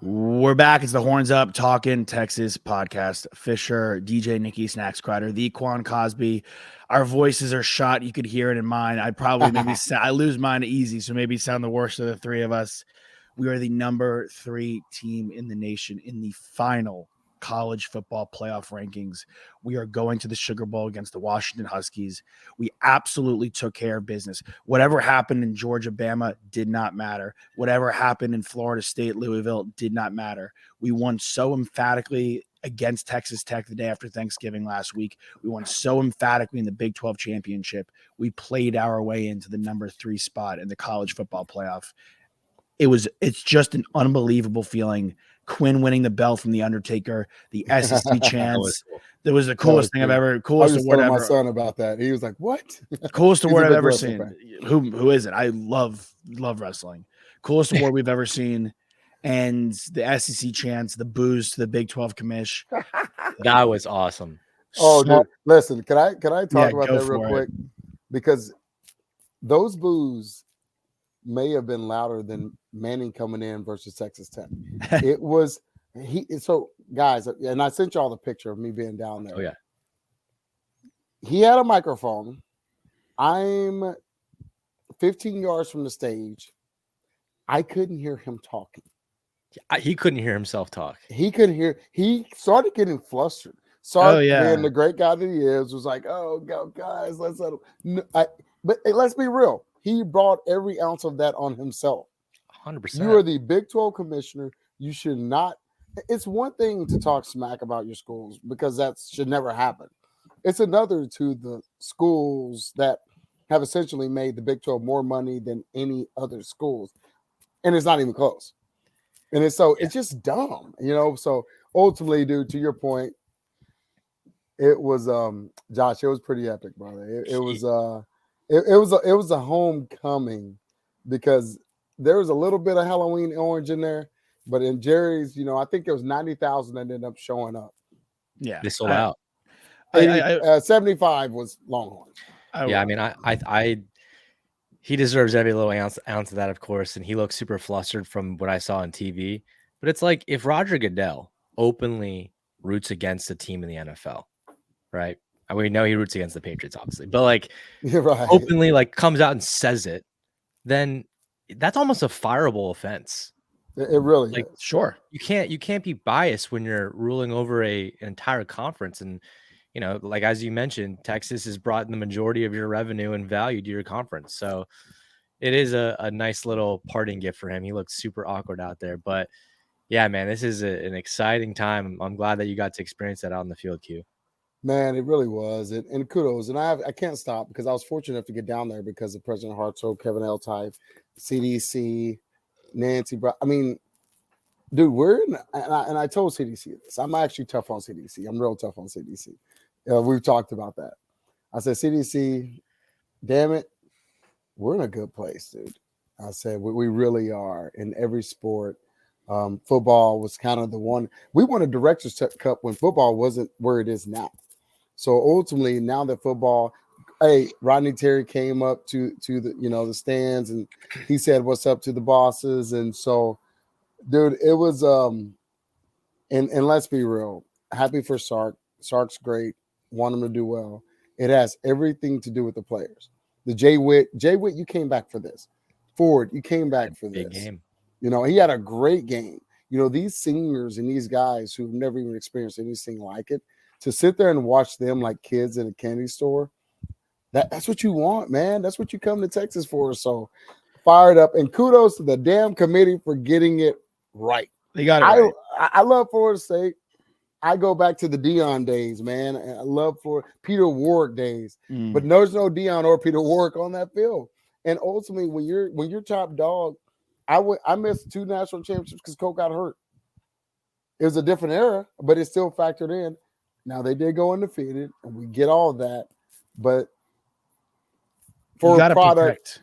We're back. It's the Horns Up Talking Texas podcast. Fisher, DJ Nikki, Snacks Crider, the Quan Cosby. Our voices are shot. You could hear it in mine. I probably I lose mine easy, so maybe sound the worst of the three of us. We are the number 3 team in the nation in the final college football playoff rankings. We are going to the Sugar Bowl against the Washington Huskies. We absolutely took care of business. Whatever happened in Georgia, Bama did not matter. Whatever happened in Florida State, Louisville did not matter. We won so emphatically against Texas Tech the day after Thanksgiving last week. We won so emphatically in the Big 12 championship. We played our way into the number 3 spot in the college football playoff. It's just an unbelievable feeling. Quinn winning the belt from the Undertaker, the SEC chants. That was the coolest thing I've ever. Coolest I was award telling ever. my son about that. He was like, "What?" Coolest award I've ever seen. Who is it? I love wrestling. Coolest award we've ever seen, and the SEC chants, the boos to the Big 12 commish. That was awesome. Oh, dude, listen, can I talk about that real quick? Because those boos may have been louder than Manning coming in versus Texas Tech. It was so guys, and I sent y'all the picture of me being down there. Oh yeah. He had a microphone. I'm 15 yards from the stage. I couldn't hear him talking. He couldn't hear himself talk. He started getting flustered. Being the great guy that he is, was like, "Oh, guys, let's let him." But let's be real. He brought every ounce of that on himself. 100%. You are the Big 12 commissioner. You should not. It's one thing to talk smack about your schools because that should never happen. It's another to the schools that have essentially made the Big 12 more money than any other schools. And it's not even close. And it's just dumb, So ultimately, dude, to your point, it was Josh, it was pretty epic, brother. It was a homecoming because there was a little bit of Halloween orange in there, but in Jerry's, I think there was 90,000 that ended up showing up. Yeah, they sold out. 75 was Longhorns. I mean, he deserves every little ounce of that, of course, and he looks super flustered from what I saw on TV. But it's like if Roger Goodell openly roots against a team in the NFL, right? I mean, we know he roots against the Patriots, obviously, but openly comes out and says it, then that's almost a fireable offense. It really is. Sure. You can't be biased when you're ruling over an entire conference. And, as you mentioned, Texas has brought the majority of your revenue and value to your conference. So it is a nice little parting gift for him. He looks super awkward out there, but yeah, man, this is an exciting time. I'm glad that you got to experience that out in the field, Q. Man, it really was. And kudos. And I can't stop because I was fortunate enough to get down there because of President Hartzell, Kevin Eltife, CDC, Nancy. I mean, dude, and I told CDC this. I'm actually tough on CDC. I'm real tough on CDC. We've talked about that. I said, CDC, damn it, we're in a good place, dude. I said, we really are in every sport. Football was kind of the one. We won a Director's Cup when football wasn't where it is now. So ultimately, now that football, Rodney Terry came up to the the stands and he said, "What's up?" to the bosses, and so, dude, it was and let's be real, happy for Sark. Sark's great. Want him to do well. It has everything to do with the players. The Jay Witt, you came back for this. Ford, you came back for this. Big game. He had a great game. These seniors and these guys who've never even experienced anything like it, to sit there and watch them like kids in a candy store, that's what you want, man. That's what you come to Texas for. So fired up. And kudos to the damn committee for getting it right. They got it right. I love Florida State. I go back to the Dion days, man. And I love for Peter Warwick days. But there's no Dion or Peter Warwick on that field. And ultimately, when you're top dog, I missed 2 national championships because Coke got hurt. It was a different era, but it still factored in. Now they did go undefeated, and we get all of that. But for product,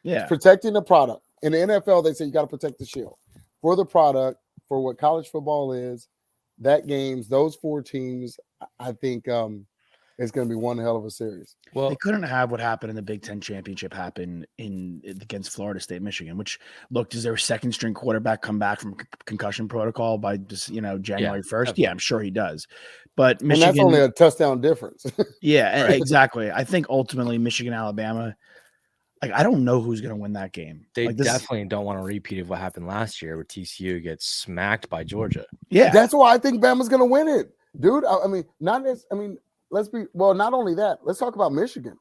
yeah, protecting the product. In the NFL, they say you got to protect the shield. For the product, for what college football is, those 4 teams, I think it's going to be one hell of a series. Well, They couldn't have what happened in the Big Ten championship happen against Florida State, Michigan. Which look, does their second string quarterback come back from concussion protocol by just January 1st? Yeah, I'm sure he does. But Michigan, and that's only a touchdown difference. Yeah, exactly. I think ultimately Michigan, Alabama. Like, I don't know who's going to win that game. they Like, definitely don't want a repeat of what happened last year where TCU gets smacked by Georgia. Yeah, that's why I think Bama's going to win it, dude. I mean, not only that. Let's talk about Michigan.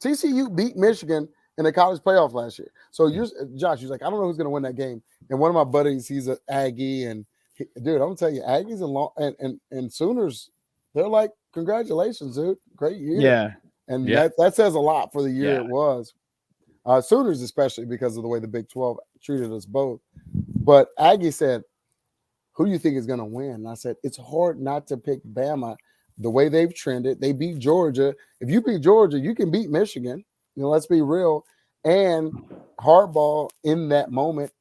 TCU beat Michigan in the college playoff last year. So Josh, you're like, I don't know who's going to win that game. And one of my buddies, he's an Aggie, and dude, I'm gonna tell you, Aggies and Sooners, they're like, congratulations, dude, great year. Yeah, and that says a lot for the year it was. Sooners, especially because of the way the Big 12 treated us both. But Aggie said, who do you think is going to win? And I said, it's hard not to pick Bama. The way they've trended, they beat Georgia. If you beat Georgia, you can beat Michigan. Let's be real. And Harbaugh in that moment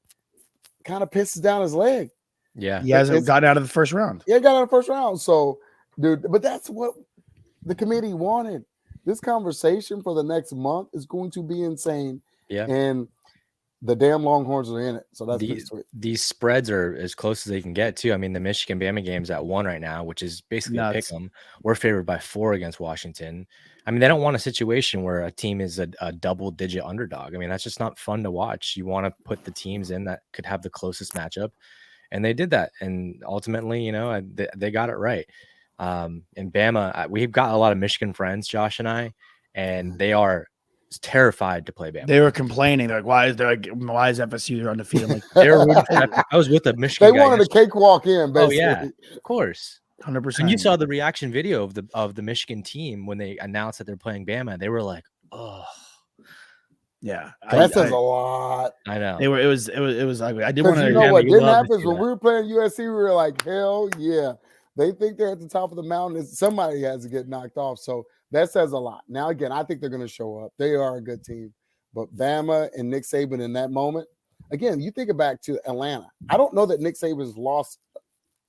kind of pisses down his leg. Yeah, he hasn't gotten out of the first round. Yeah, got out of the first round. So, dude, but that's what the committee wanted. This conversation for the next month is going to be insane. Yeah. And the damn Longhorns are in it. So that's pretty sweet. These spreads are as close as they can get, too. I mean, the Michigan-Bama game's at 1 right now, which is basically a pick 'em. We're favored by 4 against Washington. I mean, they don't want a situation where a team is a double-digit underdog. I mean, that's just not fun to watch. You want to put the teams in that could have the closest matchup. And they did that. And ultimately, they got it right. And Bama, we've got a lot of Michigan friends, Josh and I, and they are terrified to play Bama. They were complaining. They're like, why is FSU undefeated? I'm like, I was with a Michigan They wanted a cakewalk in, basically. Oh, yeah, of course. 100%. And you saw the reaction video of the Michigan team when they announced that they're playing Bama. They were like, oh. Yeah, that says a lot. I know. It was ugly. I did want to. You know what didn't happen is when we were playing USC, we were like, hell yeah. They think they're at the top of the mountain. Somebody has to get knocked off. So that says a lot. Now, again, I think they're going to show up. They are a good team. But Bama and Nick Saban in that moment, again, you think back to Atlanta. I don't know that Nick Saban's lost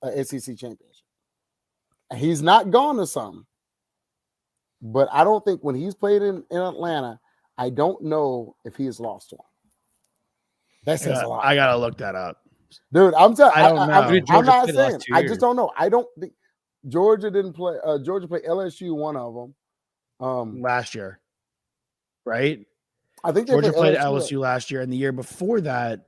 an SEC championship. He's not gone to some. But I don't think when he's played in Atlanta, I don't know if he has lost one. That says a lot. I got to look that up. Dude, I'm telling you, I don't know. I'm not saying. I just don't know. I don't think Georgia didn't play. Georgia played LSU, one of them, last year, right? I think Georgia played LSU last year, and the year before that,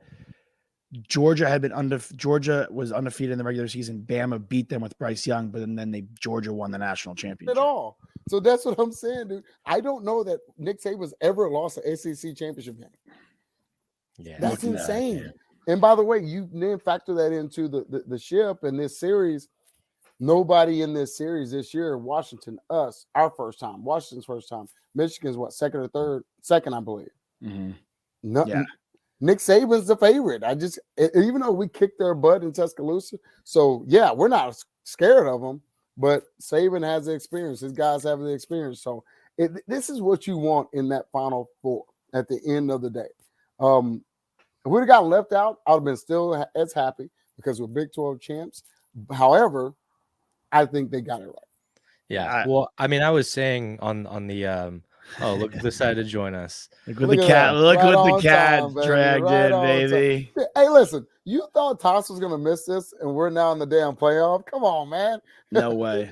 Georgia was undefeated in the regular season. Bama beat them with Bryce Young, but then Georgia won the national championship. At all. So that's what I'm saying, dude. I don't know that Nick Saban's ever lost an SEC championship game. Yeah, that's insane. Yeah. And by the way, you then factor that into the ship in this series. Nobody in this series this year, Washington, our first time, Washington's first time. Michigan's what, second or third? Second, I believe. Mm-hmm. Nick Saban's the favorite. Even though we kicked their butt in Tuscaloosa, so yeah, we're not scared of them, but Saban has the experience. His guys have the experience. So this is what you want in that Final Four at the end of the day. If we'd have gotten left out, I'd have been still as happy because we're Big 12 champs. However, I think they got it right. Yeah. Well, I mean, I was saying on the look who decided to join us. Look what the cat dragged in, baby. Hey, listen, you thought Toss was gonna miss this, and we're now in the damn playoff. Come on, man. No way.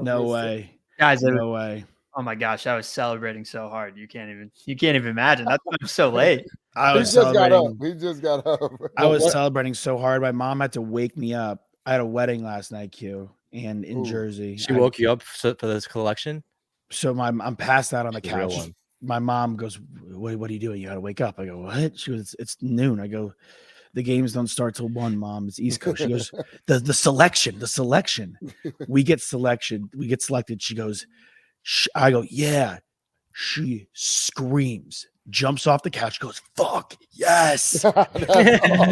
No way. Guys, no way. Oh my gosh, I was celebrating so hard. You can't even imagine. That's why I'm so late. I was celebrating. We just got up. I was celebrating so hard. My mom had to wake me up. I had a wedding last night, Q, and in Jersey. She woke you up for this collection? So I'm passed out on the couch. My mom goes, what are you doing? You got to wake up. I go, what? She goes, it's noon. I go, the games don't start till 1, Mom. It's East Coast. She goes, the selection. We get selected. She goes, I go, yeah. She screams, jumps off the couch, goes, fuck, yes.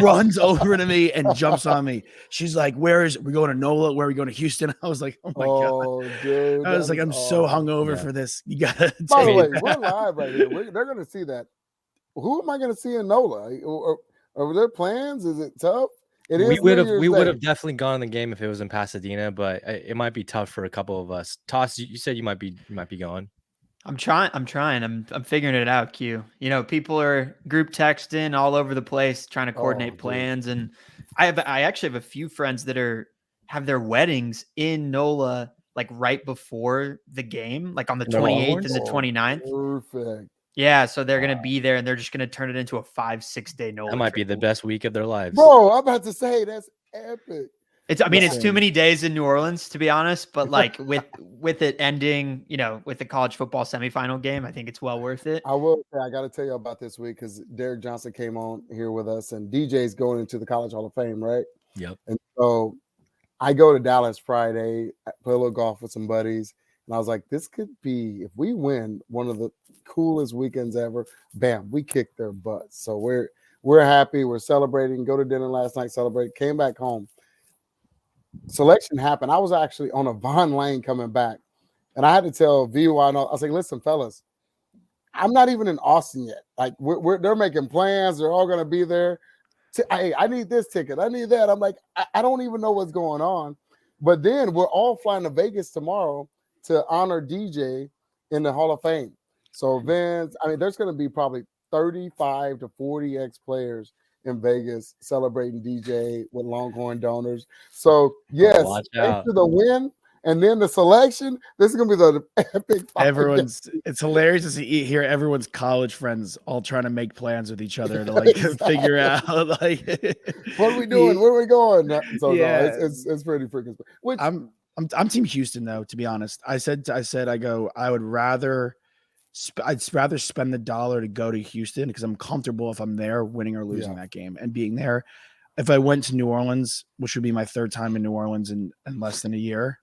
Runs over to me and jumps on me. She's like, we're going to NOLA? Where are we going to Houston? I was like, oh my God. Dude, I was like, I'm so hungover for this. You got to By the way, we're live right here. They're going to see that. Who am I going to see in NOLA? Are there plans? Is it tough? It we is would New have Year's we would Day. have definitely gone in the game if it was in Pasadena, but it might be tough for a couple of us. Toss, you said you might be going. I'm trying. I'm figuring it out, Q. You know, people are group texting all over the place trying to coordinate dude. plans, and I actually have a few friends that have their weddings in NOLA like right before the game, like on the And the 28th and the Longhorns? 29th. Perfect. Yeah, so they're gonna be there and they're just gonna turn it into a 5-6 day NOLA That might trip. be the best week of their lives. Bro, I'm about to say that's epic. I mean, it's too Listen. many days in New Orleans, to be honest, but like with it ending, you know, with the college football semifinal game, I think it's well worth it. I will say I got to tell you about this week because Derek Johnson came on here with us, and DJ's going into the College Hall of Fame, right? Yep. And so I go to Dallas Friday, play a little golf with some buddies, and I was like, this could be, if we win, one of the coolest weekends ever. Bam, we kicked their butts. So we're happy, we're celebrating. Go to dinner last night, celebrate. Came back home. Selection happened. I was actually on a Vaughn Lane coming back, and I had to tell VY, I was like, listen, fellas, I'm not even in Austin yet. Like they're making plans. They're all going to be there. Hey, I need this ticket. I need that. I'm like, I don't even know what's going on. But then we're all flying to Vegas tomorrow to honor DJ in the Hall of Fame. So Vince, I mean, there's going to be probably 35 to 40 ex-players in Vegas celebrating DJ with Longhorn donors. So yes, watch thanks out. to the win and then the selection, this is gonna be the epic. It's hilarious to hear everyone's college friends all trying to make plans with each other to like figure out like what are we doing, where are we going. So yeah. no, it's pretty freaking. Which I'm Team Houston though, to be honest. I would rather I'd rather spend the dollar to go to Houston because I'm comfortable if I'm there winning or losing that game and being there. If I went to New Orleans, which would be my third time in New Orleans in less than a year,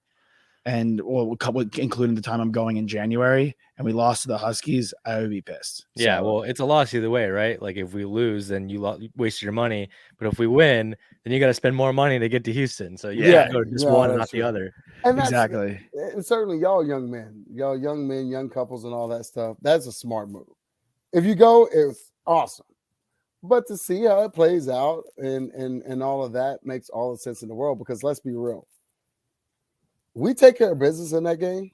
and including the time I'm going in January, and we lost to the Huskies, I would be pissed. Yeah, well, it's a loss either way, right? Like if we lose, then you wasted your money. But if we win, then you got to spend more money to get to Houston. So you gotta go just one and not the other. And exactly. And certainly y'all young men, young couples and all that stuff, that's a smart move. If you go, it's awesome. But to see how it plays out and all of that makes all the sense in the world, because let's be real. We take care of business in that game,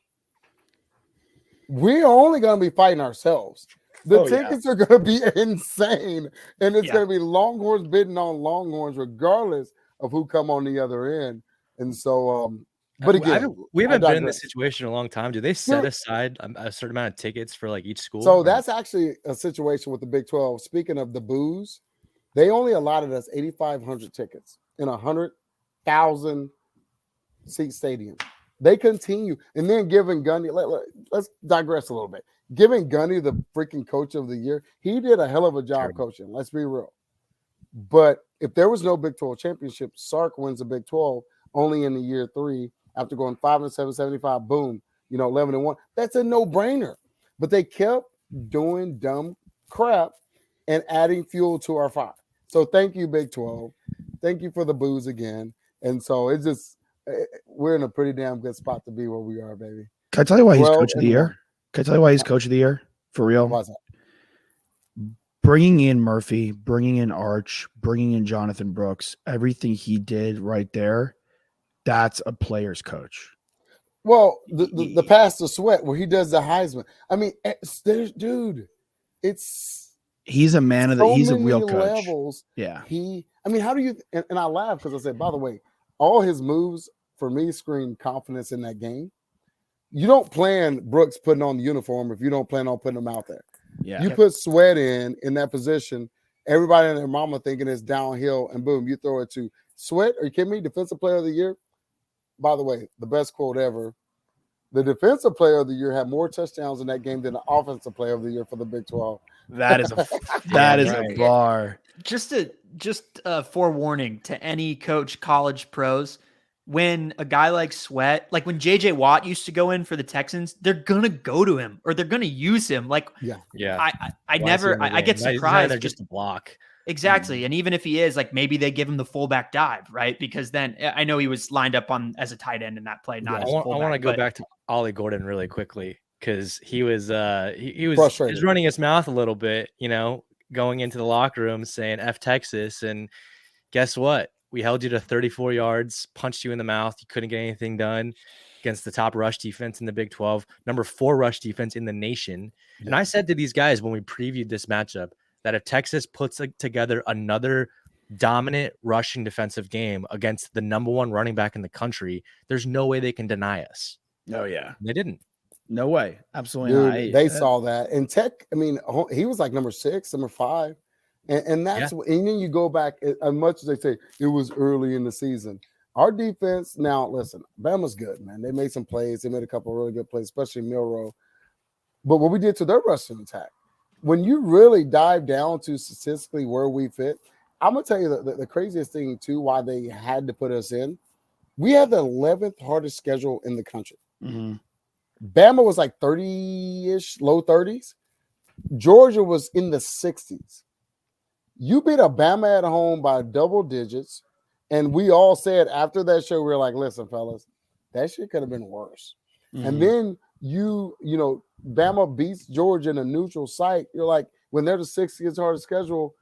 we're only going to be fighting ourselves. The tickets are going to be insane, and it's going to be Longhorns bidding on Longhorns regardless of who come on the other end. And so, but again, we haven't been in this situation in a long time. Do they set aside a certain amount of tickets for like each school? So that's actually a situation with the Big 12. Speaking of the booze, they only allotted us 8,500 tickets in 100,000 seat stadium. They continue, and then giving Gundy, let's digress a little bit. Giving Gundy the freaking coach of the year, he did a hell of a job coaching. Let's be real. But if there was no Big 12 championship, Sark wins the Big 12 only in the year 3 after going 5-7, 75. Boom, 11-1. That's a no-brainer. But they kept doing dumb crap and adding fuel to our fire. So thank you, Big 12. Thank you for the booze again. And so it's just. We're in a pretty damn good spot to be where we are, baby. Can I tell you why he's coach of the year? Can I tell you why he's coach of the year? For real? Why's that? Bringing in Murphy, bringing in Arch, bringing in Jonathan Brooks, everything he did right there, that's a player's coach. Well, the pass to Sweat where he does the Heisman. I mean, dude, he's a man of the. He's a real coach. Levels. Yeah. How do you? And I laugh because I said, by the way, all his moves for me scream confidence in that game. You don't plan Brooks putting on the uniform if you don't plan on putting him out there. Yeah. You put Sweat in that position. Everybody and their mama thinking it's downhill, and boom, you throw it to Sweat. Are you kidding me? Defensive player of the year. By the way, the best quote ever. The defensive player of the year had more touchdowns in that game than the offensive player of the year for the Big 12. That is a bar. Just a forewarning to any coach, college pros. When a guy like Sweat, like when JJ Watt used to go in for the Texans, they're gonna go to him or they're gonna use him. Like, I get surprised. They're just a block. Exactly. And even if he is, like, maybe they give him the fullback dive, right? Because then I know he was lined up as a tight end in that play. Not as a fullback. I want to go back to Ollie Gordon really quickly because he was running his mouth a little bit, going into the locker room saying F Texas, and guess what? We held you to 34 yards, punched you in the mouth. You couldn't get anything done against the top rush defense in the Big 12, number 4 rush defense in the nation. Yeah. And I said to these guys when we previewed this matchup that if Texas puts together another dominant rushing defensive game against the number 1 running back in the country, there's no way they can deny us. Oh yeah, And they didn't. no way, absolutely Dude, not. they saw that. And Tech, I mean, he was like number 6, number 5. And that's and then you go back, as much as they say it was early in the season. Our defense, now listen, Bama's good, man. They made some plays. They made a couple of really good plays, especially Milrow. But what we did to their rushing attack, when you really dive down to statistically where we fit, I'm going to tell you the craziest thing, too, why they had to put us in. We have the 11th hardest schedule in the country. Mm-hmm. Bama was like 30-ish, low 30s. Georgia was in the 60s. You beat a Bama at home by double digits. And we all said after that show, we were like, listen, fellas, that shit could have been worse. Mm-hmm. And then you know, Bama beats Georgia in a neutral site. You're like, when they're the 60th hardest schedule,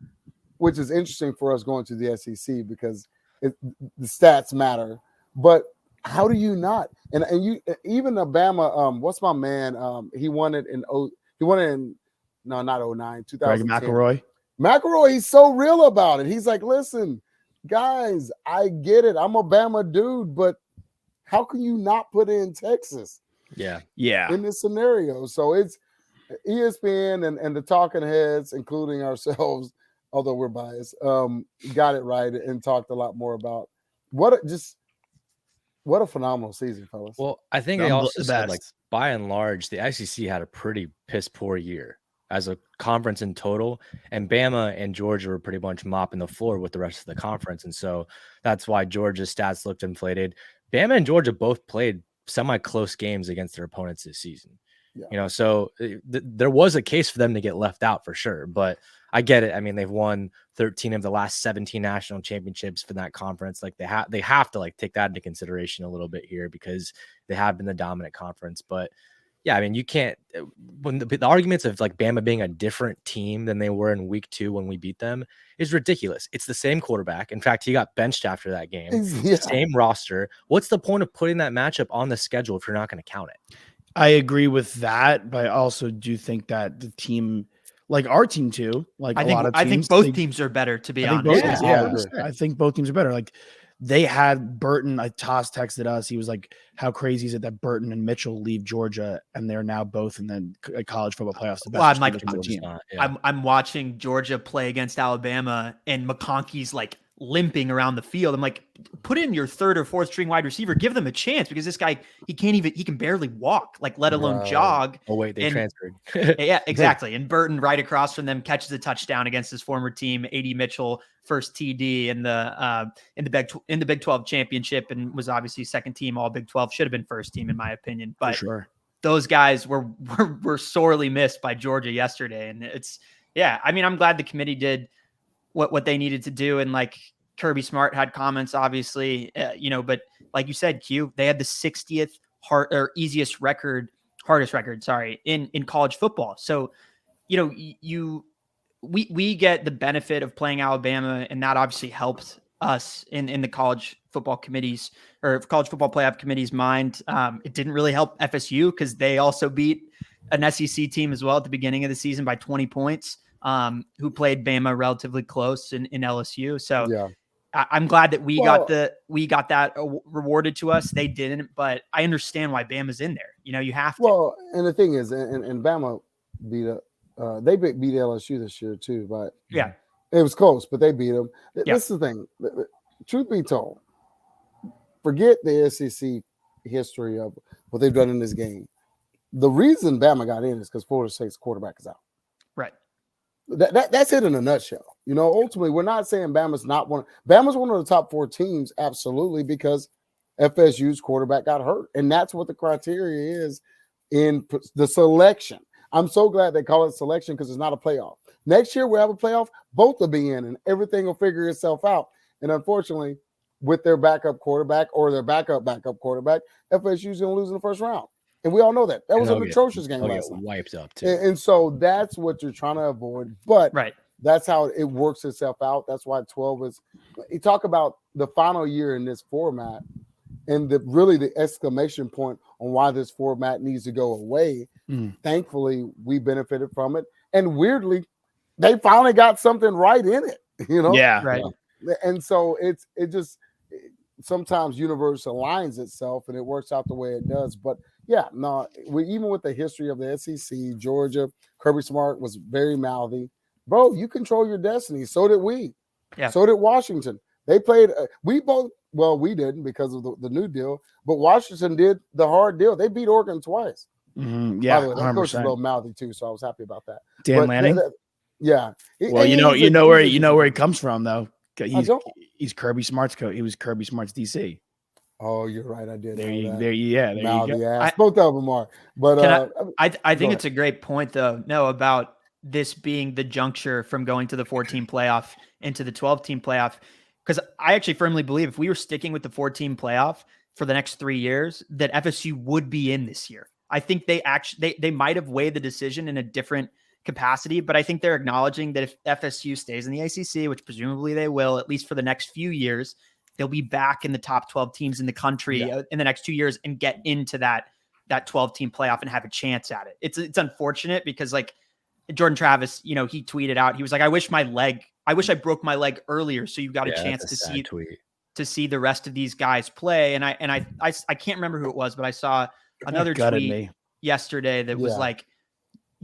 which is interesting for us going to the SEC because the stats matter. But how do you not? And you even Alabama, what's my man? He won it in not 09, 2010. Greg McElroy. McElroy, he's so real about it. He's like, listen, guys, I get it. I'm a Bama dude, but how can you not put in Texas? Yeah. In this scenario. So it's ESPN and the talking heads, including ourselves, although we're biased, got it right and talked a lot more about what a phenomenal season, fellas. Well, I think they also said, like, by and large, the SEC had a pretty piss poor year as a conference in total, and Bama and Georgia were pretty much mopping the floor with the rest of the conference. And so that's why Georgia's stats looked inflated. Bama and Georgia both played semi-close games against their opponents this season. Yeah. You know, so there was a case for them to get left out for sure, but I get it. I mean, they've won 13 of the last 17 national championships for that conference. Like they have to like take that into consideration a little bit here because they have been the dominant conference. But yeah, I mean, you can't, when the arguments of like Bama being a different team than they were in week 2 when we beat them is ridiculous. It's the same quarterback. In fact, he got benched after that game. Yeah. Same roster. What's the point of putting that matchup on the schedule if you're not going to count it? I agree with that, but I also do think that the team, like our team too, like I think both teams are better, to be honest. I think both teams are better. Like they had Burton. Toss texted us. He was like, "How crazy is it that Burton and Mitchell leave Georgia and they're now both in the college football playoffs?" I'm watching Georgia play against Alabama, and McConkey's like limping around the field. I'm like, put in your 3rd or 4th string wide receiver, give them a chance because this guy, he can barely walk, like let alone jog. Oh wait, they transferred. Yeah, exactly. And Burton right across from them catches a touchdown against his former team. A.D. Mitchell, first TD in the Big 12 championship, and was obviously second team all Big 12. Should have been first team in my opinion. But sure, those guys were sorely missed by Georgia yesterday. And I mean, I'm glad the committee did what they needed to do. And like Kirby Smart had comments, obviously, but like you said, Q, they had the 60th hardest record, in college football. So, we get the benefit of playing Alabama, and that obviously helped us in the college football committees or college football playoff committee's mind. It didn't really help FSU because they also beat an SEC team as well at the beginning of the season by 20 points. Who played Bama relatively close in LSU. So yeah. I'm glad that we got that rewarded to us. They didn't, but I understand why Bama's in there. You have to. Well, and the thing is, and Bama beat they beat LSU this year too, but yeah, it was close, but they beat them. Yeah. This is the thing. Truth be told, forget the SEC history of what they've done in this game. The reason Bama got in is because Florida State's quarterback is out. Right. That's it in a nutshell. Ultimately, we're not saying Bama's not one. Bama's one of the top 4 teams, absolutely, because FSU's quarterback got hurt, and that's what the criteria is in the selection. I'm so glad they call it selection because it's not a playoff. Next year we'll have a playoff. Both will be in, and everything will figure itself out. And unfortunately, with their backup quarterback or their backup quarterback, FSU's going to lose in the first round. And we all know that. That was an atrocious game last night. Wiped up too. And so that's what you're trying to avoid. But right. that's how it works itself out. That's why 12 is. You talk about the final year in this format, and the exclamation point on why this format needs to go away. Thankfully, we benefited from it, and weirdly, they finally got something right in it. Yeah, Right. And so it just sometimes universe aligns itself, and it works out the way it does. But yeah, no, even with the history of the SEC, Georgia, Kirby Smart was very mouthy. Bro, you control your destiny. So did we. Yeah. So did Washington. They played. We both. Well, we didn't because of the new deal, but Washington did the hard deal. They beat Oregon twice. Yeah, By the way, that 100%. coach is a little mouthy too, so I was happy about that. Dan Lanning. Yeah. Well, you know where he comes from though. He's Kirby Smart's coach. He was Kirby Smart's DC. Oh, you're right. I did. There you go. Both of them are. But I think it's a great point though. No, about this being the juncture from going to the 14 playoff into the 12-team playoff. Because I actually firmly believe if we were sticking with the 14 playoff for the next 3 years, that FSU would be in this year. I think they might have weighed the decision in a different capacity, but I think they're acknowledging that if FSU stays in the ACC, which presumably they will, at least for the next few years, they'll be back in the top 12 teams in the country in the next 2 years and get into that 12-team playoff and have a chance at it. It's unfortunate because like Jordan Travis, he tweeted out, he was like, I wish I broke my leg earlier so you got a chance to see the rest of these guys play. And I can't remember who it was, but I saw another tweet yesterday that was like,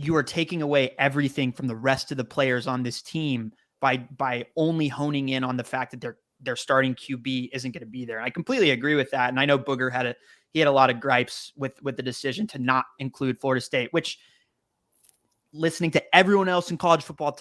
you are taking away everything from the rest of the players on this team by only honing in on the fact that their starting QB isn't going to be there. And I completely agree with that. And I know Booger had a lot of gripes with the decision to not include Florida State, which, listening to everyone else in college football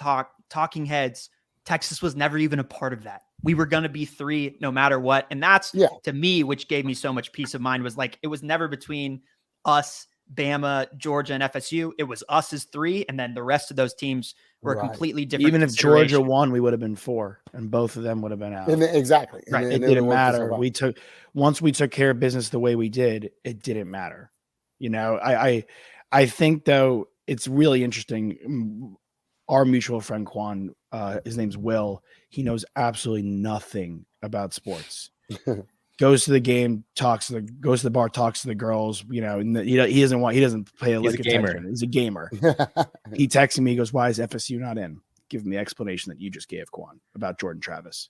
talking heads, Texas was never even a part of that. We were going to be 3 no matter what. And that's to me, which gave me so much peace of mind, was like, it was never between us, Bama, Georgia, and FSU. It was us as 3. And then the rest of those teams were completely different. Even if Georgia won, we would have been 4 and both of them would have been out. Exactly. Right. It didn't matter. Once we took care of business the way we did, it didn't matter. I think though, it's really interesting. Our mutual friend Quan, his name's Will. He knows absolutely nothing about sports. Goes to the game, goes to the bar, talks to the girls. He doesn't pay a lick attention. He's a gamer. He texted me. He goes, "Why is FSU not in?" Give him the explanation that you just gave, Quan, about Jordan Travis.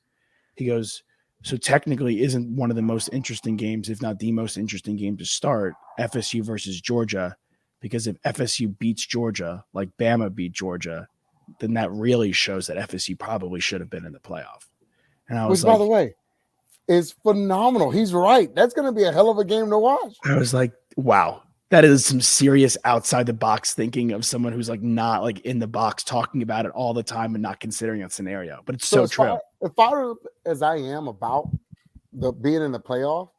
He goes, "So technically, isn't one of the most interesting games, if not the most interesting game to start, FSU versus Georgia?" Because if FSU beats Georgia, like Bama beat Georgia, then that really shows that FSU probably should have been in the playoff. And I was by the way, is phenomenal. He's right. That's going to be a hell of a game to watch. I was like, wow, that is some serious outside the box thinking of someone who's like not like in the box talking about it all the time and not considering a scenario. But it's so true. As far as I am about being in the playoff,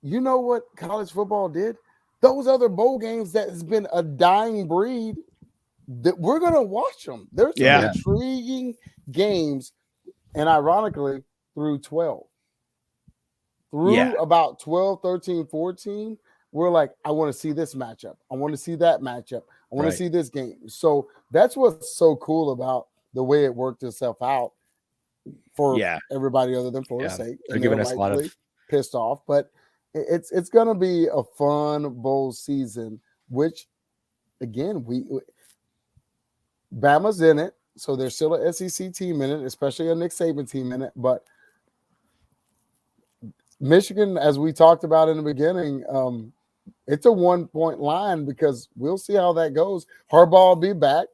you know what college football did? Those other bowl games that has been a dying breed, that we're going to watch them. There's some intriguing games, and ironically, through 12. About 12, 13, 14, we're like, I want to see this matchup. I want to see that matchup. I want to see this game. So that's what's so cool about the way it worked itself out for everybody other than Florida State. They're giving us a lot of pissed off, but it's going to be a fun bowl season, which again, Bama's in it. So there's still a SEC team in it, especially a Nick Saban team in it. But Michigan, as we talked about in the beginning, it's a 1-point line because we'll see how that goes. Harbaugh will be back.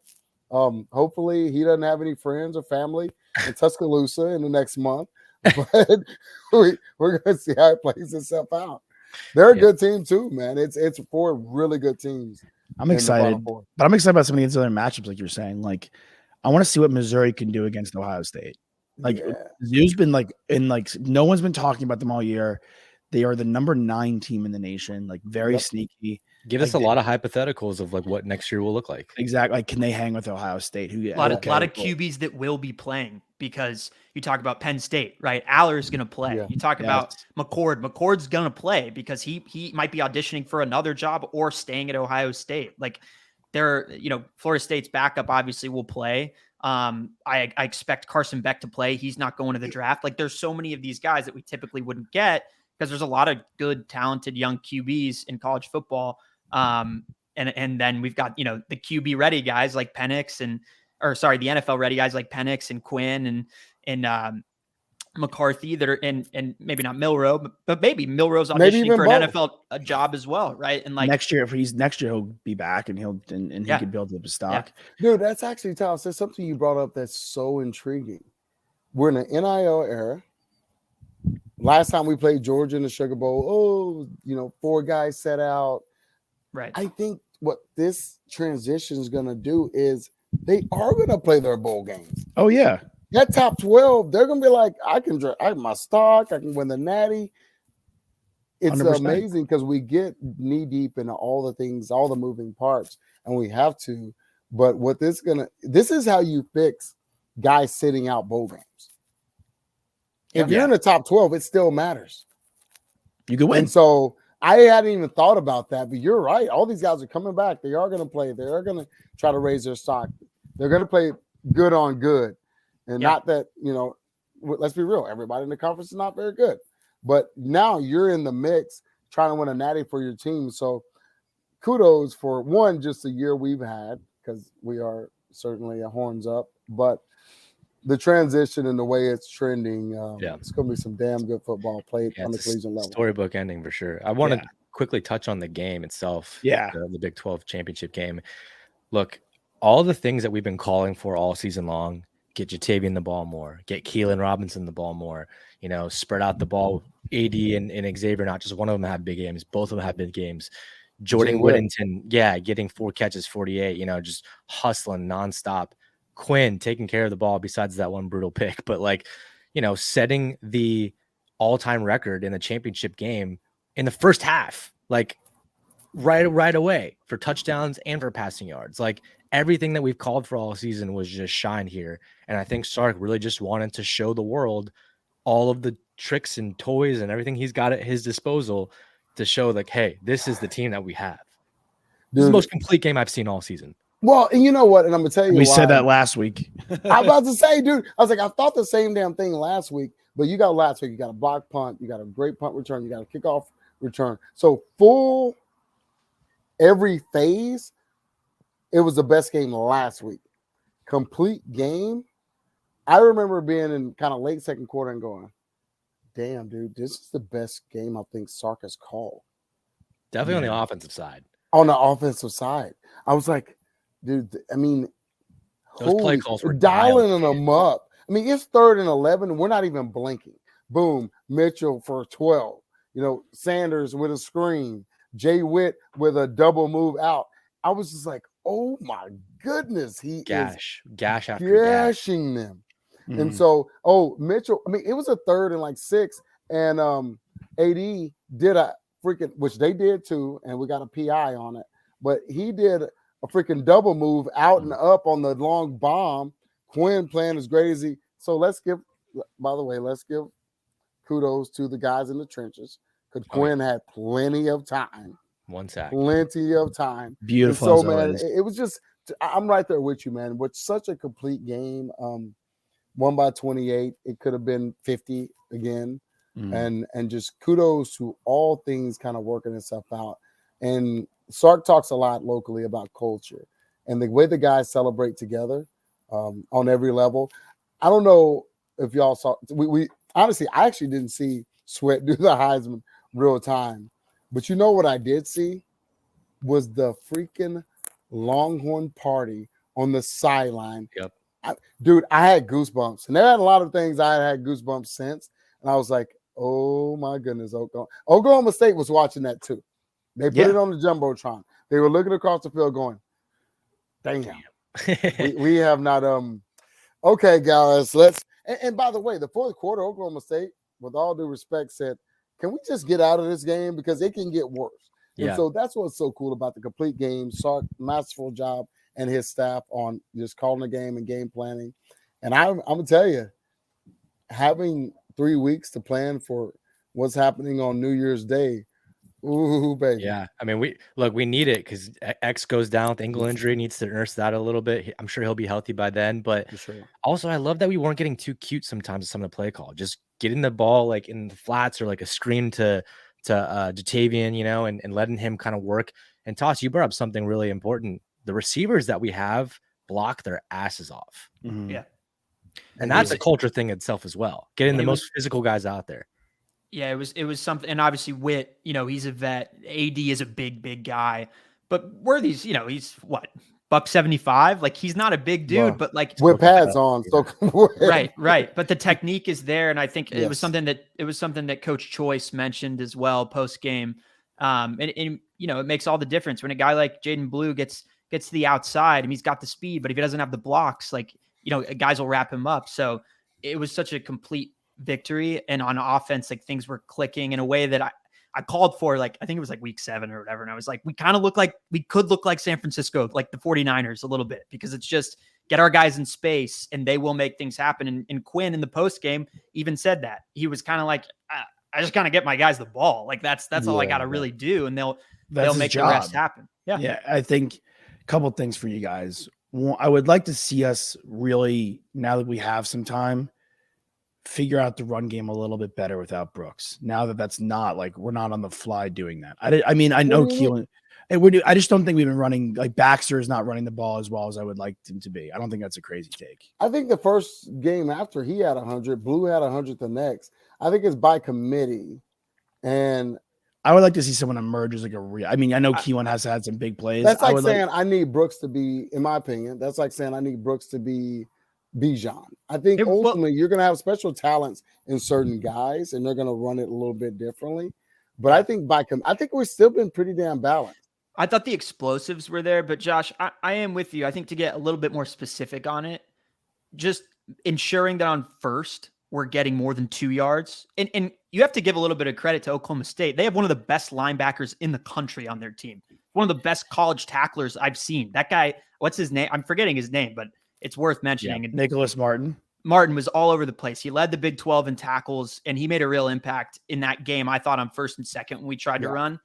Hopefully he doesn't have any friends or family in Tuscaloosa in the next month. But we're going to see how it plays itself out. They're a good team too, man. It's 4 really good teams. I'm excited, but I'm excited about some of these other matchups, like you're saying. Like, I want to see what Missouri can do against Ohio State. Like, Mizzou's been no one's been talking about them all year. They are the number 9 team in the nation, like very sneaky. Give us a lot of hypotheticals of like what next year will look like. Exactly. Like, can they hang with Ohio State? A lot of QBs that will be playing, because you talk about Penn State, right? Aller's going to play. Yeah. You talk about McCord. McCord's going to play because he might be auditioning for another job or staying at Ohio State. Like, Florida State's backup obviously will play. I expect Carson Beck to play. He's not going to the draft. Like there's so many of these guys that we typically wouldn't get because there's a lot of good, talented young QBs in college football. And then we've got, the QB ready guys like Penix the NFL ready guys like Penix and Quinn and McCarthy that are and maybe not Milrow, but maybe Milrow's auditioning for an NFL job as well, right? And like next year he'll be back and he can build up his stock. Yeah. Dude, that's actually Tyler, there's something you brought up that's so intriguing. We're in an NIL era. Last time we played Georgia in the Sugar Bowl, 4 guys set out. Right. I think what this transition is going to do is they are going to play their bowl games. Oh yeah. That top 12, they're going to be like, I have my stock. I can win the Natty. It's 100%. Amazing because we get knee deep into all the things, all the moving parts, and we have to. But this is how you fix guys sitting out bowl games. If you're in the top 12, it still matters. You can win. And so I hadn't even thought about that, but you're right. All these guys are coming back. They are going to play. They are going to try to raise their stock. They're going to play good on good. And not that, let's be real. Everybody in the conference is not very good. But now you're in the mix trying to win a natty for your team. So kudos for, one, just the year we've had, because we are certainly a horns up. But the transition and the way it's trending, it's going to be some damn good football played on the collegiate level. Storybook ending for sure. I want to quickly touch on the game itself. Yeah. The Big 12 championship game. Look, all the things that we've been calling for all season long, get Jatavian the ball more, get Keelan Robinson the ball more, spread out the ball. AD and Xavier, not just one of them have big games. Both of them have big games. Jordan Whittington, getting 4 catches, 48, just hustling nonstop. Quinn taking care of the ball besides that one brutal pick, but setting the all-time record in the championship game in the first half, right away for touchdowns and for passing yards. Everything that we've called for all season was just shined here. And I think Sark really just wanted to show the world all of the tricks and toys and everything he's got at his disposal to show hey, this is the team that we have. This is the most complete game I've seen all season. Well, and you know what? And I'm going to tell you we said that last week. I'm about to say, dude, I was like, I thought the same damn thing last week, but you got last week. You got a block punt. You got a great punt return. You got a kickoff return. So full every phase. It was the best game last week. Complete game. I remember being in kind of late second quarter and going, damn, dude, this is the best game I think Sark has called. Definitely on the offensive side. On the offensive side. I was like, dude, I mean, those play calls were dialing them up. I mean, it's 3rd and 11. We're not even blinking. Boom, Mitchell for 12. Sanders with a screen. Jay Witt with a double move out. I was just like, oh my goodness, he gash after gashing them. Mm-hmm. And so, Mitchell, I mean, it was a 3rd and 6, and AD did a freaking, which they did too, and we got a PI on it, but he did a freaking double move out and up on the long bomb. Quinn playing as great as he. So let's give kudos to the guys in the trenches, because Quinn had plenty of time. 1 sack. Plenty of time. Beautiful. And so, man, it was just, I'm right there with you, man. With such a complete game, won by 28. It could have been 50 again. And just kudos to all things kind of working itself out. And Sark talks a lot locally about culture and the way the guys celebrate together on every level. I don't know if y'all saw, we honestly, I actually didn't see Sweat do the Heisman real time. But you know what I did see was the freaking Longhorn party on the sideline. Yep. I had goosebumps. And there had a lot of things I had goosebumps since. And I was like, oh my goodness, Oklahoma State was watching that too. They put it on the Jumbotron. They were looking across the field going, damn. we have not okay, guys, let's and by the way, the fourth quarter, Oklahoma State, with all due respect, said, can we just get out of this game because it can get worse? Yeah. And so that's what's so cool about the complete game. Sark, masterful job, and his staff on just calling the game and game planning. And I'm gonna tell you, having 3 weeks to plan for what's happening on New Year's Day, Ooh, baby. Yeah, I mean, we need it because X goes down with ankle injury, needs to nurse that a little bit. I'm sure he'll be healthy by then. But For sure. also, I love that we weren't getting too cute sometimes with some of the play call. Just getting the ball like in the flats or like a screen to Jatavian, and letting him kind of work. And Toss, you brought up something really important. The receivers that we have block their asses off. Mhm. Yeah. And that's a culture thing itself as well. Getting the most physical guys out there. Yeah, it was something, and obviously Witt, he's a vet. AD is a big guy, but Worthy's, he's what, $175? Like he's not a big dude, Well, but like with pads on, so right. But the technique is there, and I think it was Yes. something that Coach Choice mentioned as well post game. And it makes all the difference when a guy like Jaden Blue gets to the outside and he's got the speed, but if he doesn't have the blocks, like guys will wrap him up. So it was such a complete victory, and on offense, like things were clicking in a way that I called for, like I think it was like week 7 or whatever, and I was like, we could look like San Francisco, like the 49ers a little bit, because it's just get our guys in space and they will make things happen. And Quinn in the post game even said that he was kind of like, I just kind of get my guys the ball, like that's all I got to really do, and they'll make the rest happen. Yeah, I think a couple things for you guys. One, I would like to see us really, now that we have some time, figure out the run game a little bit better without Brooks. Now that that's not like we're not on the fly doing that. I mean, I know Keelan, and I just don't think we've been running, like Baxter is not running the ball as well as I would like him to be. I don't think that's a crazy take. I think the first game after he had 100, Blue had 100 the next. I think it's by committee, and I would like to see someone emerge as like a real. I mean, I know Keelan has had some big plays. That's like saying I need Brooks to be, in my opinion, that's like saying I need Brooks to be Bijan. I think ultimately you're going to have special talents in certain guys, and they're going to run it a little bit differently. But I think I think we've still been pretty damn balanced. I thought the explosives were there, but Josh, I am with you. I think to get a little bit more specific on it, just ensuring that on first we're getting more than 2 yards. And you have to give a little bit of credit to Oklahoma State. They have one of the best linebackers in the country on their team. One of the best college tacklers I've seen. That guy, what's his name? I'm forgetting his name, but it's worth mentioning. Yeah, Nicholas Martin. Martin was all over the place. He led the Big 12 in tackles, and he made a real impact in that game, I thought, on first and second when we tried to run.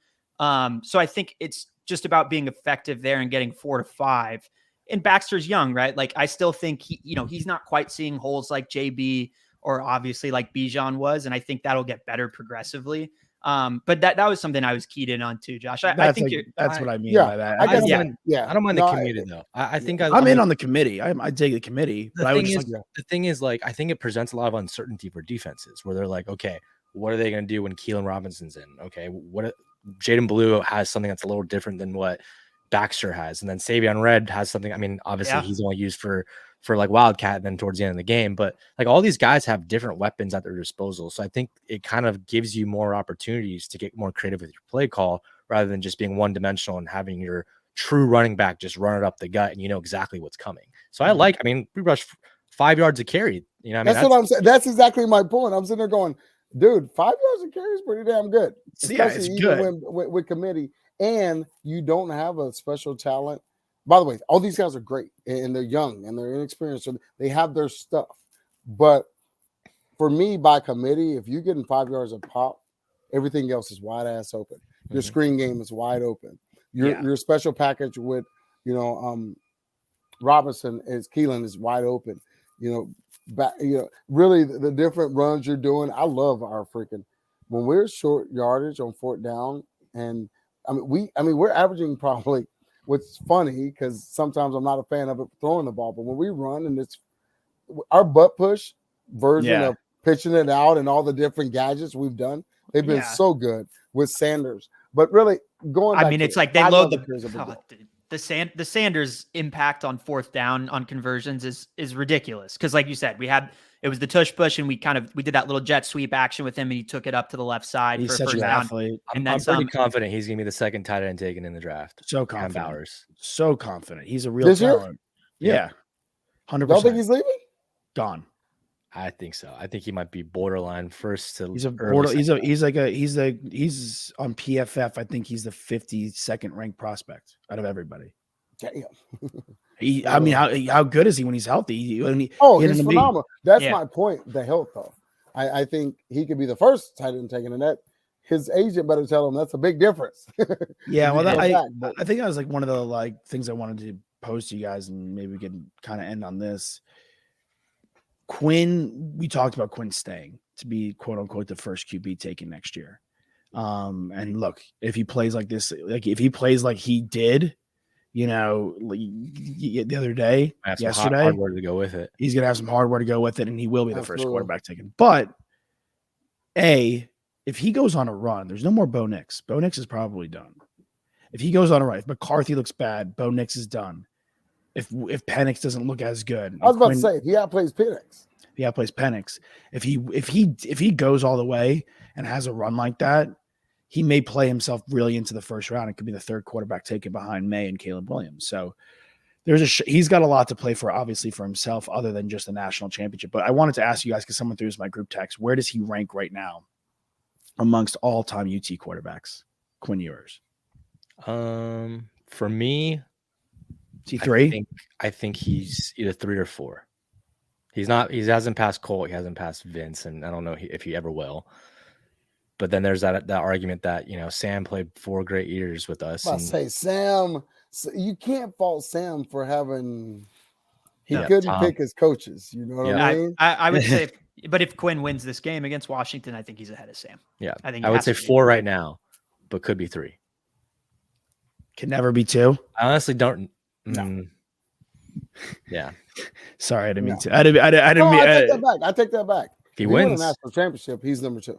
So I think it's just about being effective there and getting 4 to 5. And Baxter's young, right? Like I still think he's not quite seeing holes like JB or obviously like Bijan was, and I think that'll get better progressively. But that was something I was keyed in on too, Josh. I think that's what I mean by that. I don't mind the committee though. I think I'm in on the committee. I take the committee. But the thing is, like, I think it presents a lot of uncertainty for defenses where they're like, okay, what are they going to do when Keelan Robinson's in? Okay, what Jaden Blue has something that's a little different than what Baxter has, and then Savion Red has something. I mean, obviously he's only used for like Wildcat then towards the end of the game, but like all these guys have different weapons at their disposal. So I think it kind of gives you more opportunities to get more creative with your play call rather than just being one dimensional and having your true running back just run it up the gut and you know exactly what's coming. So we rushed 5 yards a carry. That's what I'm saying. That's exactly my point. I'm sitting there going, dude, 5 yards a carry is pretty damn good. It's good with committee, and you don't have a special talent. By the way, all these guys are great, and they're young and they're inexperienced, so they have their stuff. But for me, by committee, if you're getting 5 yards a pop, everything else is wide ass open. Your screen game is wide open. Your special package with Robinson is Keelan is wide open. Really the different runs you're doing. I love our freaking when we're short yardage on fourth down, and we're averaging probably. What's funny, because sometimes I'm not a fan of it throwing the ball, but when we run and it's our butt push version of pitching it out and all the different gadgets we've done, they've been so good with Sanders. But really going, it's like they load the Sanders impact on fourth down on conversions is ridiculous. Because like you said, it was the tush push, and we did that little jet sweep action with him, and he took it up to the left side. He's for such first an down. athlete. I'm pretty confident he's gonna be the second tight end taken in the draft. So confident. So confident. He's a real this talent. Year? Yeah, 100%. Don't think he's leaving? Gone. I think so. I think he might be borderline first to. He's on PFF. I think he's the 52nd ranked prospect out of everybody. Damn. How good is he when he's healthy? He's phenomenal. That's my point. The health, though. I think he could be the first tight end taken in that. his agent better tell him that's a big difference. Yeah, well, But I think that was like one of the like things I wanted to pose to you guys, and maybe we can kind of end on this. Quinn, we talked about Quinn staying to be quote unquote the first QB taken next year. And look, if he plays like this, like if he plays like he did, you know, the other day, yesterday, hardware to go with it. He's gonna have some hardware to go with it, and he will be the first Absolutely. quarterback taken. But if he goes on a run, there's no more Bo Nix. Bo Nix is probably done. If he goes on a run, if McCarthy looks bad, Bo Nix is done. If Penix doesn't look as good, I was about to say he outplays Penix. He outplays Penix. If he goes all the way and has a run like that, he may play himself really into the first round. It could be the third quarterback taken behind May and Caleb Williams. So he's got a lot to play for, obviously, for himself, other than just the national championship. But I wanted to ask you guys, because someone threw this in my group text, where does he rank right now amongst all-time UT quarterbacks? Quinn Ewers. For me, is he 3? I think he's either 3 or 4. He hasn't passed Colt, he hasn't passed Vince, and I don't know if he ever will. But then there's that argument that, Sam played 4 great years with us. I say Sam, you can't fault Sam for having he couldn't pick his coaches. You know what I mean? I would say, but if Quinn wins this game against Washington, I think he's ahead of Sam. Yeah, I would say 4 right now, but could be 3. Can never be 2. I honestly don't. No. Yeah. Sorry, I didn't mean No. to. I didn't mean. I take that back. If he wins wins a national championship, he's number 2.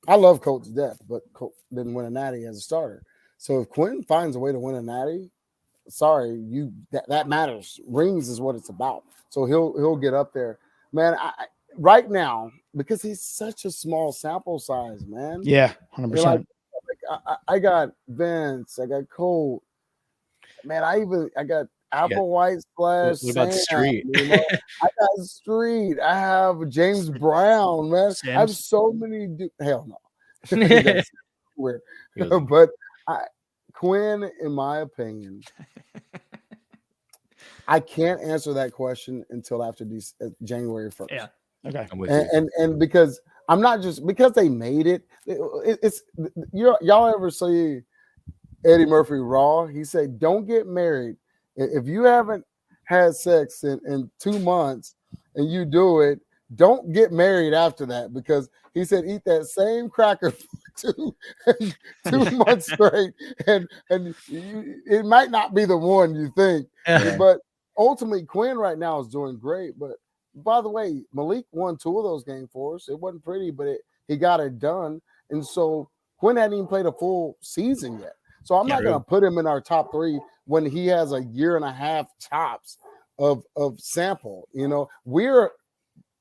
I love Colt to death, but Colt didn't win a natty as a starter. So if Quinn finds a way to win a natty, sorry, that matters. Rings is what it's about. So he'll get up there, man. Right now, because he's such a small sample size, man. Yeah, 100%. I got Vince, I got Colt, man. I got Applewhite Splash. What about Street? I got Street. I have James Brown, man. Sims. I have so many. Hell no. That's weird. But Quinn, in my opinion, I can't answer that question until after January 1st. Yeah. Okay. I'm with you. And because I'm not just because they made it. It's y'all ever see Eddie Murphy Raw? He said, "Don't get married if you haven't had sex in 2 months and you do it. Don't get married after that," because he said eat that same cracker for 2 months straight, and it might not be the one you think, but ultimately Quinn right now is doing great. But by the way, Malik won 2 of those games for us. It wasn't pretty, but he got it done. And so Quinn hadn't even played a full season yet. So I'm not going to put him in our top 3 when he has a year and a half tops of sample. We're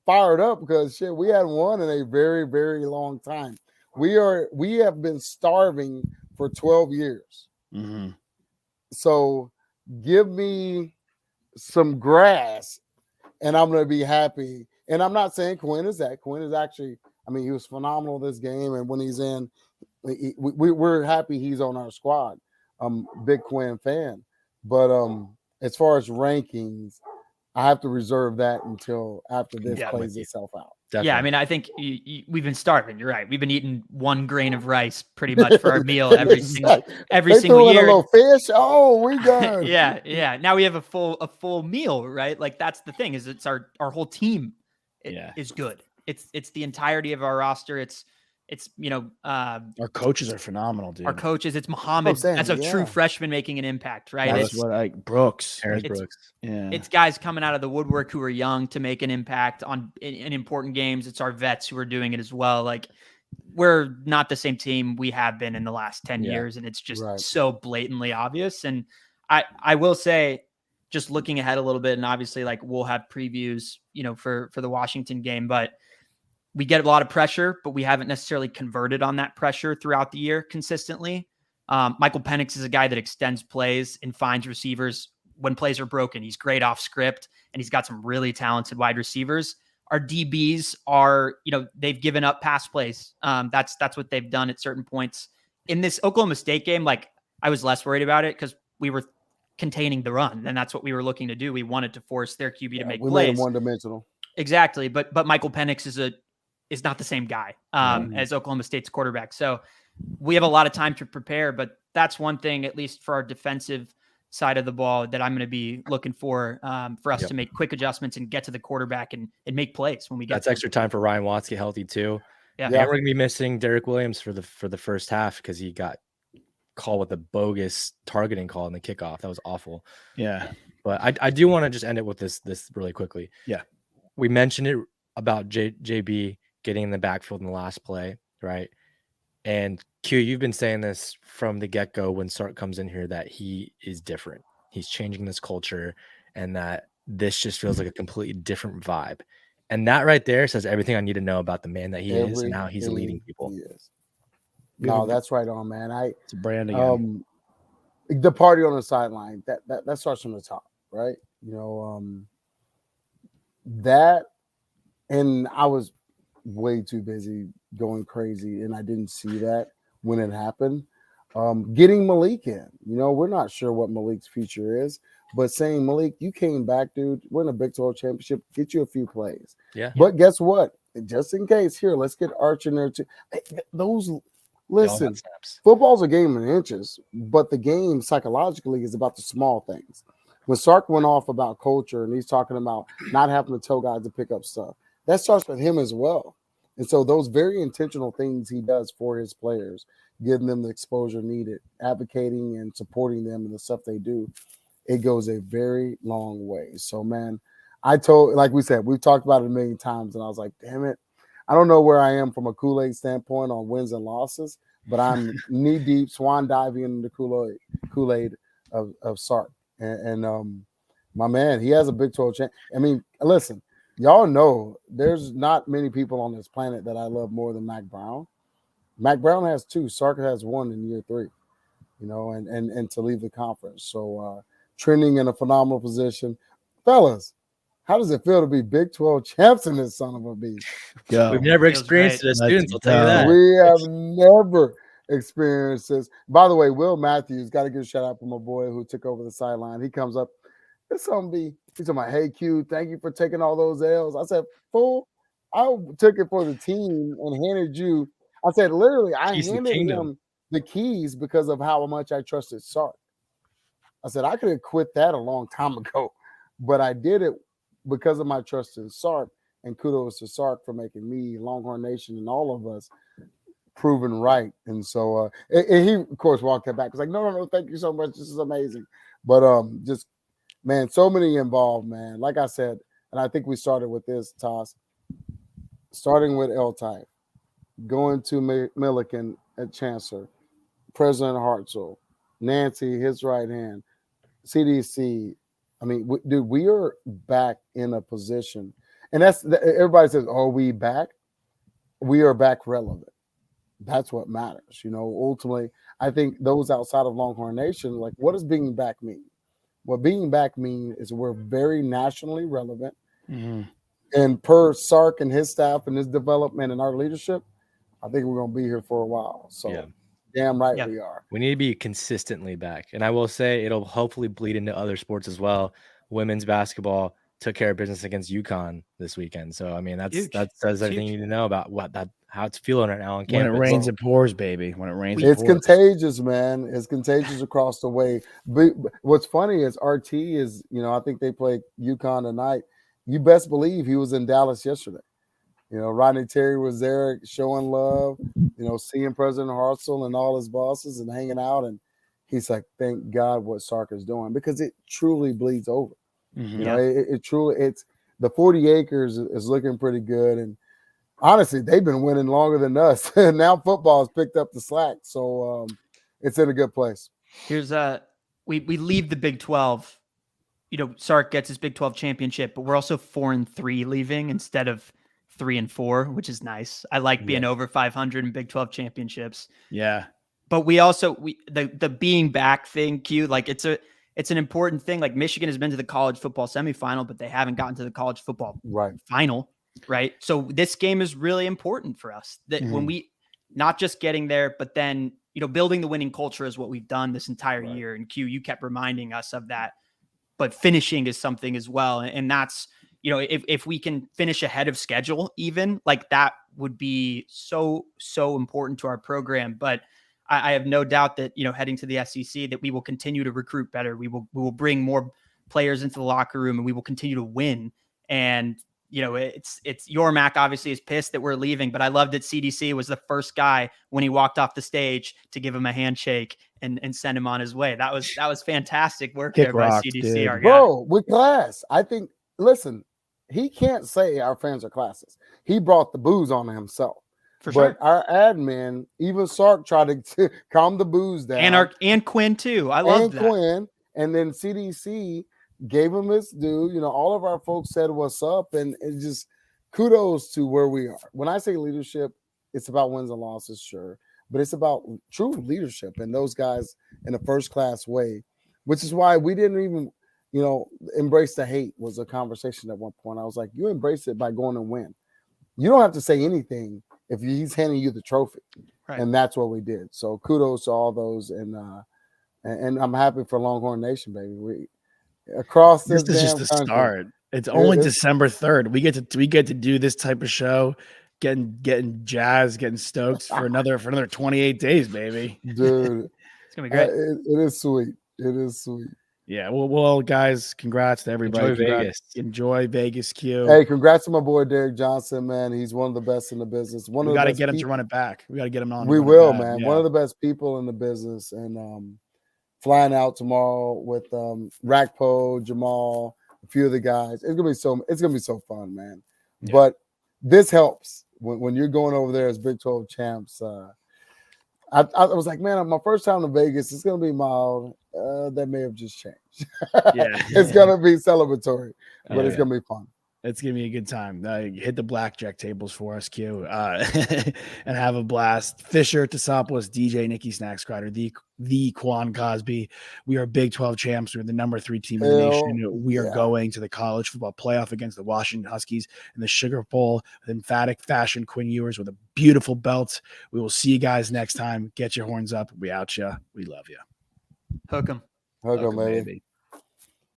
fired up because we hadn't won in a very, very long time. We have been starving for 12 years. Mm-hmm. So give me some grass and I'm going to be happy. And I'm not saying Quinn is that. Quinn is actually, he was phenomenal this game. And when he's in, we're happy he's on our squad. I'm a big Quinn fan. But as far as rankings, I have to reserve that until after this plays itself out. Definitely. Yeah, I think we've been starving. You're right. We've been eating 1 grain of rice pretty much for our meal every single year. A little fish. Oh, we done. Yeah. Now we have a full meal, right? Like that's the thing is it's our whole team is good. It's the entirety of our roster. It's our coaches are phenomenal, dude. Our coaches, it's Muhammad as a true freshman making an impact, right? That's what Brooks. Brooks. Yeah. It's guys coming out of the woodwork who are young to make an impact in important games. It's our vets who are doing it as well. Like we're not the same team we have been in the last 10 years, and it's just so blatantly obvious. And I will say, just looking ahead a little bit, and obviously like we'll have previews, for the Washington game, but we get a lot of pressure, but we haven't necessarily converted on that pressure throughout the year consistently. Michael Penix is a guy that extends plays and finds receivers when plays are broken. He's great off script, and he's got some really talented wide receivers. Our DBs are, they've given up pass plays. That's what they've done at certain points. In this Oklahoma State game, like I was less worried about it because we were containing the run, and that's what we were looking to do. We wanted to force their QB to make plays. We made him one-dimensional. Exactly, but Michael Penix is a is not the same guy as Oklahoma State's quarterback. So we have a lot of time to prepare, but that's one thing, at least for our defensive side of the ball, that I'm going to be looking for us to make quick adjustments and get to the quarterback and make plays when we get. That's extra time for Ryan Watts to get healthy too. Yeah. And we're going to be missing Derek Williams for the first half because he got called with a bogus targeting call in the kickoff. That was awful. Yeah. But I do want to just end it with this really quickly. Yeah. We mentioned it about JB getting in the backfield in the last play, right? And Q, you've been saying this from the get-go when Sark comes in here that he is different. He's changing this culture and that this just feels like a completely different vibe. And that right there says everything I need to know about the man that he is and how he's leading people. No, that's right on, man. It's a brand again. The party on the sideline, that starts from the top, right? You know, that, and I was way too busy going crazy, and I didn't see that when it happened. Getting Malik in, you know, we're not sure what Malik's future is, but saying, Malik, you came back, dude, we're in a Big 12 championship, get you a few plays. Yeah. But guess what? Just in case, here, let's get Arch in there too. Those, listen, football's a game in inches, but the game psychologically is about the small things. When Sark went off about culture and he's talking about not having to tell guys to pick up stuff, that starts with him as well. And so those very intentional things he does for his players, giving them the exposure needed, advocating and supporting them and the stuff they do, it goes a very long way. So, man, like we said, we've talked about it a million times, and I was like, damn it. I don't know where I am from a Kool-Aid standpoint on wins and losses, but I'm knee-deep, swan diving into the Kool-Aid of Sark. And my man, he has a Big 12 champ. I mean, listen, y'all know there's not many people on this planet that I love more than Mac Brown. Mac Brown has 2. Sark has 1 in year 3, you know, and to leave the conference. So trending in a phenomenal position. Fellas, how does it feel to be Big 12 champs in this son of a beast? We've never experienced it as students, I'll tell you that. We have never experienced this. By the way, Will Matthews, got to give a shout out for my boy who took over the sideline. He comes up, he's talking about, hey, Q, thank you for taking all those L's. I said, fool, I took it for the team and handed you. I said, literally, I handed him the keys because of how much I trusted Sark. I said, I could have quit that a long time ago, but I did it because of my trust in Sark, and kudos to Sark for making me, Longhorn Nation, and all of us proven right. And so and he, of course, walked that back. He's like, no, thank you so much. This is amazing. But just, man, so many involved, man. Like I said, and I think we started with this, Toss, starting with L-Type, going to Milliken at Chancellor, President Hartzell, Nancy, his right hand, CDC. I mean, dude, we are back in a position. And everybody says, are we back? We are back relevant. That's what matters. You know, ultimately, I think those outside of Longhorn Nation, like, what does being back mean? What being back mean is we're very nationally relevant. Mm-hmm. And per Sark and his staff and his development and our leadership, I think we're going to be here for a while. So damn right we are. We need to be consistently back. And I will say it'll hopefully bleed into other sports as well. Women's basketball took care of business against UConn this weekend. So, I mean, that says everything you need to know about how it's feeling right now on campus. When it rains, it pours, baby. When it rains, it's contagious, man. It's contagious across the way. But what's funny is RT is, you know, I think they play UConn tonight. You best believe he was in Dallas yesterday. You know, Rodney Terry was there showing love, you know, seeing President Hartzell and all his bosses and hanging out. And he's like, thank God what Sark is doing, because it truly bleeds over. Mm-hmm. You know, it truly, it's the 40 acres is looking pretty good. And honestly, they've been winning longer than us. Now football has picked up the slack. So it's in a good place. Here's we leave the Big 12. You know, Sark gets his Big 12 championship, but we're also 4-3 leaving instead of 3-4, which is nice. I like being over 500 in Big 12 championships. Yeah. But we also, the being back thing, Q, like it's an important thing. Like Michigan has been to the college football semifinal, but they haven't gotten to the college football final. Right. So this game is really important for us that when we, not just getting there, but then, you know, building the winning culture is what we've done this entire year. And Q, you kept reminding us of that, but finishing is something as well. And that's, you know, if we can finish ahead of schedule, even like that would be so important to our program. But I have no doubt that, you know, heading to the SEC, that we will continue to recruit better. We will bring more players into the locker room, and we will continue to win. And you know, it's Yormac obviously is pissed that we're leaving, but I love that CDC was the first guy when he walked off the stage to give him a handshake and send him on his way. That was fantastic work Kick there rocks, by CDC, dude. our guy. Bro, with class. I think, listen, he can't say our fans are classes. He brought the booze on himself. For But sure. our admin, even Sark, tried to calm the booze down. And Quinn too. I love that. Quinn, and then CDC gave him his due. You know, all of our folks said what's up, and it just kudos to where we are. When I say leadership, it's about wins and losses, sure, but it's about true leadership and those guys in a first class way, which is why we didn't even, you know, embrace the hate was a conversation at one point. I was like, you embrace it by going and win. You don't have to say anything if he's handing you the trophy. Right. And that's what we did. So kudos to all those, and I'm happy for Longhorn Nation, baby. We across this is just damn the country. start. It's only December 3rd. We get to do this type of show, getting jazzed, getting stoked for another 28 days, baby. Dude. It's gonna be great. It is sweet. It is sweet. Yeah. Well, guys, congrats to everybody. Enjoy Vegas, Q. Hey, congrats to my boy Derek Johnson, man. He's one of the best in the business. We got to get him to run it back. We got to get him on. We will, man. Yeah. One of the best people in the business, and flying out tomorrow with Rakpo, Jamal, a few of the guys. It's gonna be so fun, man. Yeah. But this helps when you're going over there as Big 12 champs. I was like, man, my first time to Vegas. It's gonna be mild. That may have just changed. Yeah, it's gonna be celebratory, but it's gonna be fun. It's gonna be a good time. Hit the blackjack tables for us, Q, and have a blast. Fisher, Tosopoulos, DJ, Nikki, Snacks Crider, the Quan Cosby. We are Big 12 champs. We're the number 3 team in the nation. We are going to the college football playoff against the Washington Huskies in the Sugar Bowl with emphatic fashion Quinn Ewers with a beautiful belt. We will see you guys next time. Get your horns up. We out ya. We love you. Hook 'em. Hook 'em, baby.